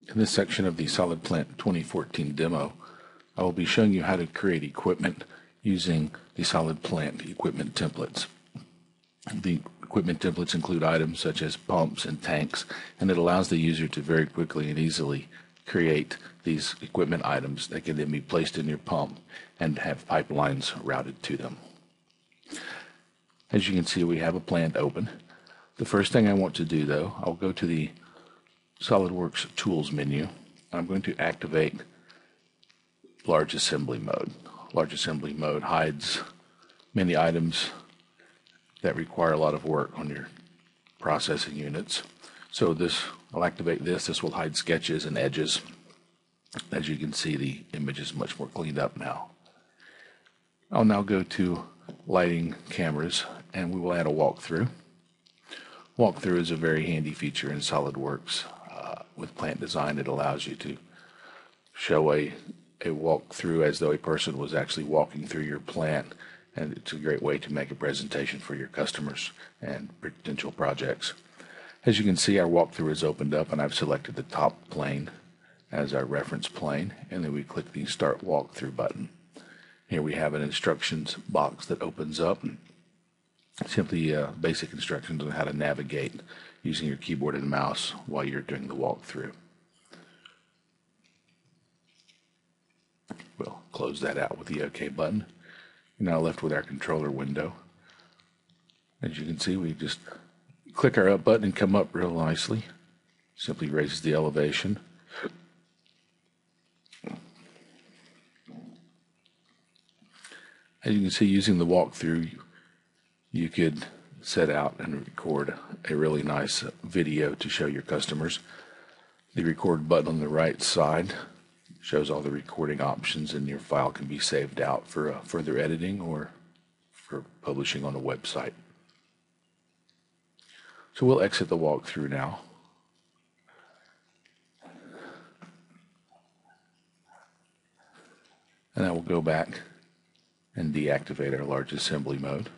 In this section of the Solid Plant 2014 demo, I will be showing you how to create equipment using the Solid Plant equipment templates. The equipment templates include items such as pumps and tanks, and it allows the user to very quickly and easily create these equipment items that can then be placed in your pump and have pipelines routed to them. As you can see, we have a plant open. The first thing I want to do, though, I'll go to the SOLIDWORKS Tools menu. I'm going to activate Large Assembly Mode. Large Assembly Mode hides many items that require a lot of work on your processing units. So I'll activate this. This will hide sketches and edges. As you can see, the image is much more cleaned up now. I'll now go to Lighting Cameras, and we will add a walkthrough. Walkthrough is a very handy feature in SOLIDWORKS. With plant design, it allows you to show a walkthrough as though a person was actually walking through your plant, and it's a great way to make a presentation for your customers and potential projects. As you can see, our walkthrough is opened up, and I've selected the top plane as our reference plane, and then we click the Start Walkthrough button. Here we have an instructions box that opens up. Simply basic instructions on how to navigate using your keyboard and mouse while you're doing the walkthrough. We'll close that out with the OK button. You're now left with our controller window. As you can see, we just click our up button and come up real nicely. Simply raises the elevation. As you can see, using the walkthrough, you could set out and record a really nice video to show your customers. The record button on the right side shows all the recording options, and your file can be saved out for further editing or for publishing on a website. So we'll exit the walkthrough now. And I will go back and deactivate our large assembly mode.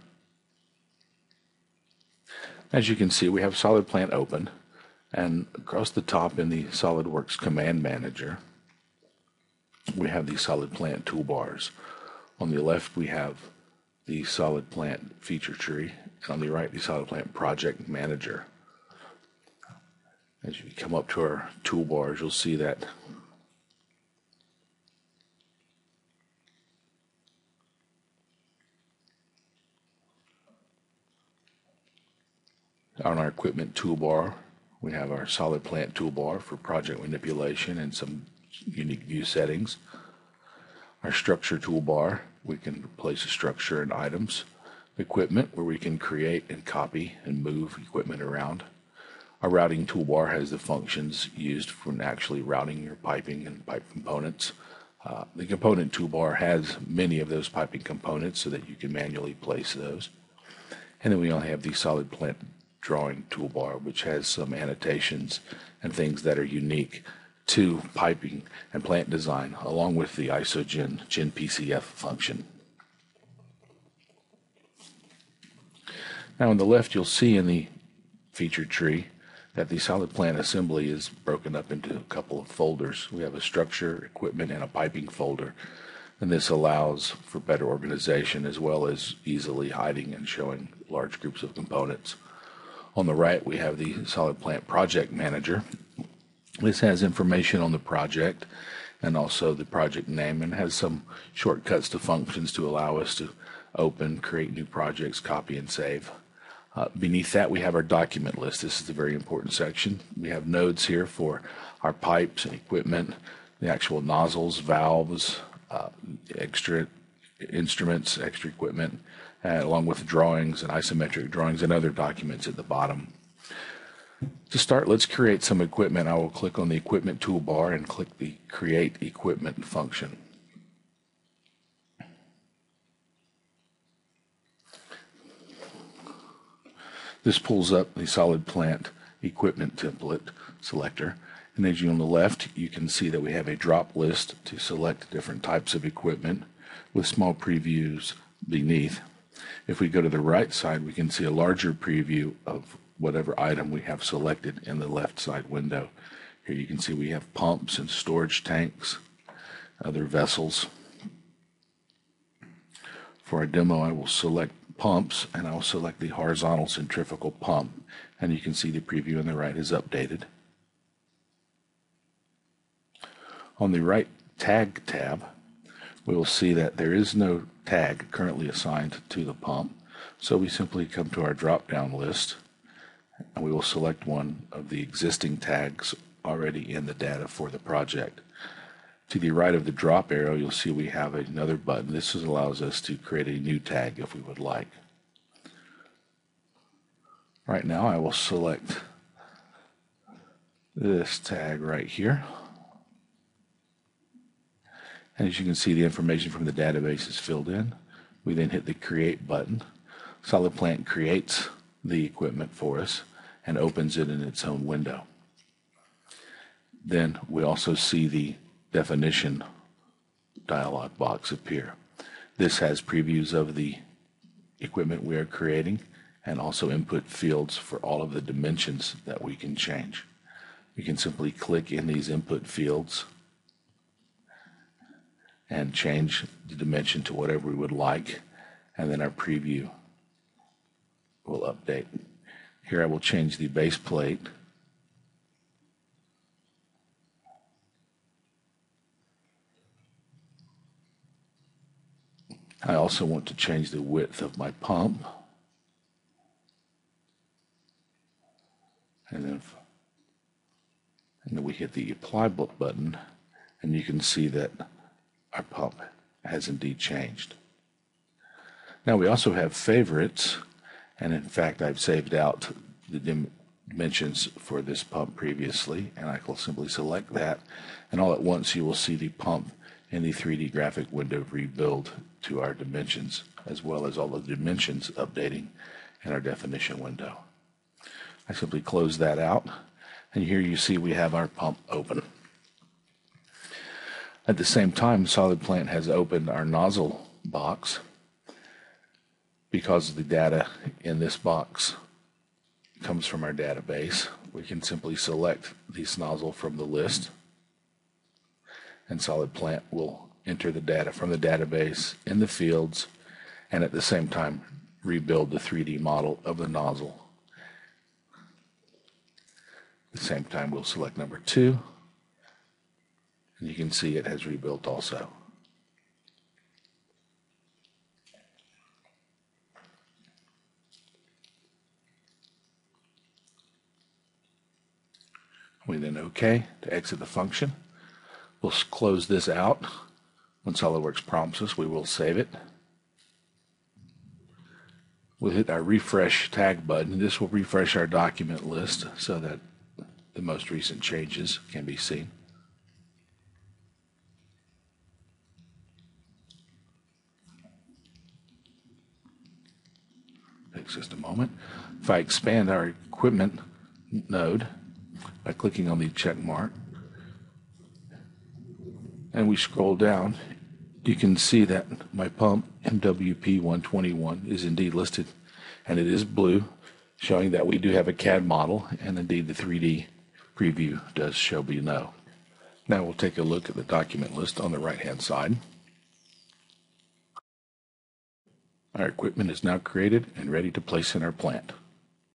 As you can see, we have Solid Plant open, and across the top in the SOLIDWORKS Command Manager, we have the Solid Plant toolbars. On the left, we have the Solid Plant feature tree, and on the right, the Solid Plant Project Manager. As you come up to our toolbars, you'll see that on our equipment toolbar, we have our Solid Plant toolbar for project manipulation and some unique view settings. Our structure toolbar, we can place a structure and items. Equipment, where we can create and copy and move equipment around. Our routing toolbar has the functions used for actually routing your piping and pipe components. The component toolbar has many of those piping components so that you can manually place those. And then we only have the Solid Plant drawing toolbar, which has some annotations and things that are unique to piping and plant design, along with the ISOGEN PCF function. Now on the left, you'll see in the feature tree that the Solid Plant assembly is broken up into a couple of folders. We have a structure, equipment, and a piping folder, and this allows for better organization as well as easily hiding and showing large groups of components. On the right, we have the Solid Plant Project Manager. This has information on the project and also the project name, and has some shortcuts to functions to allow us to open, create new projects, copy, and save. Beneath that, we have our document list. This is a very important section. We have nodes here for our pipes and equipment, the actual nozzles, valves, extra instruments, extra equipment, along with drawings and isometric drawings and other documents at the bottom. To start, let's create some equipment. I will click on the equipment toolbar and click the Create Equipment function. This pulls up the Solid Plant equipment template selector. And as you on the left, you can see that we have a drop list to select different types of equipment with small previews beneath. If we go to the right side, we can see a larger preview of whatever item we have selected in the left side window. Here Here you can see we have pumps and storage tanks, other vessels. For our demo, I will select pumps, and I will select the horizontal centrifugal pump, and you can see the preview on the right is updated. On the right tag tab, we will see that there is no tag currently assigned to the pump, so we simply come to our drop-down list, and we will select one of the existing tags already in the data for the project. To the right of the drop arrow, you'll see we have another button. This allows us to create a new tag if we would like. Right now, I will select this tag right here. And as you can see, the information from the database is filled in. We then hit the Create button. Solid Plant creates the equipment for us and opens it in its own window. Then we also see the definition dialog box appear. This has previews of the equipment we are creating and also input fields for all of the dimensions that we can change. We can simply click in these input fields and change the dimension to whatever we would like, and then our preview will update. Here I will change the base plate I also want to change the width of my pump. And then we hit the Apply button, and you can see that our pump has indeed changed. Now we also have favorites, and in fact I've saved out the dimensions for this pump previously, and I will simply select that, and all at once you will see the pump in the 3D graphic window rebuild to our dimensions, as well as all the dimensions updating in our definition window. I simply close that out, and here you see we have our pump open. At the same time, Solid Plant has opened our nozzle box. Because the data in this box comes from our database, we can simply select this nozzle from the list, and Solid Plant will enter the data from the database in the fields, and at the same time rebuild the 3D model of the nozzle. At the same time, we'll select number 2, and you can see it has rebuilt also. We then OK to exit the function. We'll close this out. When SOLIDWORKS prompts us, we will save it. We'll hit our refresh tag button. This will refresh our document list so that the most recent changes can be seen. Takes just a moment. If I expand our equipment node by clicking on the check mark, and we scroll down, you can see that my pump MWP 121 is indeed listed, and it is blue, showing that we do have a CAD model, and indeed the 3D preview does show below. Now we'll take a look at the document list on the right-hand side. Our equipment is now created and ready to place in our plant.